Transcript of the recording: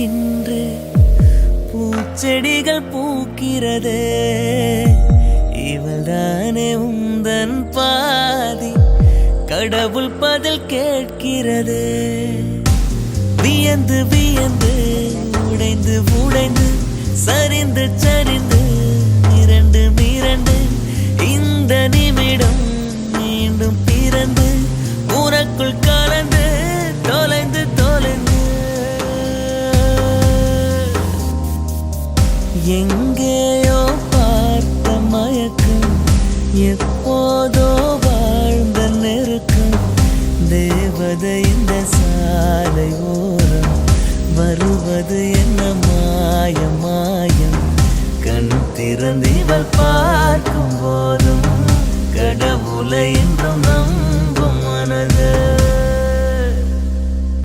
இன்று பூச்செடிகள் பூக்கிறதே, இவள்தானே உந்தன் பாதி, கடவுள் பதில் கேட்கிறது. வியந்து வியந்து உடைந்து உடைந்து சரிந்து சரிந்து மிரண்டு மிரண்டு இந்த நிமிடம் மீண்டும் பிறந்து உனக்குள் கலந்து தொலைந்து தொலைந்து எங்கேயோ பார்த்த மயக்கம், எப்போதோ வாழ்ந்த நெருக்கம், தேவதை இந்த சாலை ஓரம் வருவது என்ன மாயம் மாயம். கண் திறந்து இவள் பார்க்கும் போதும் கடவுளை என்றும்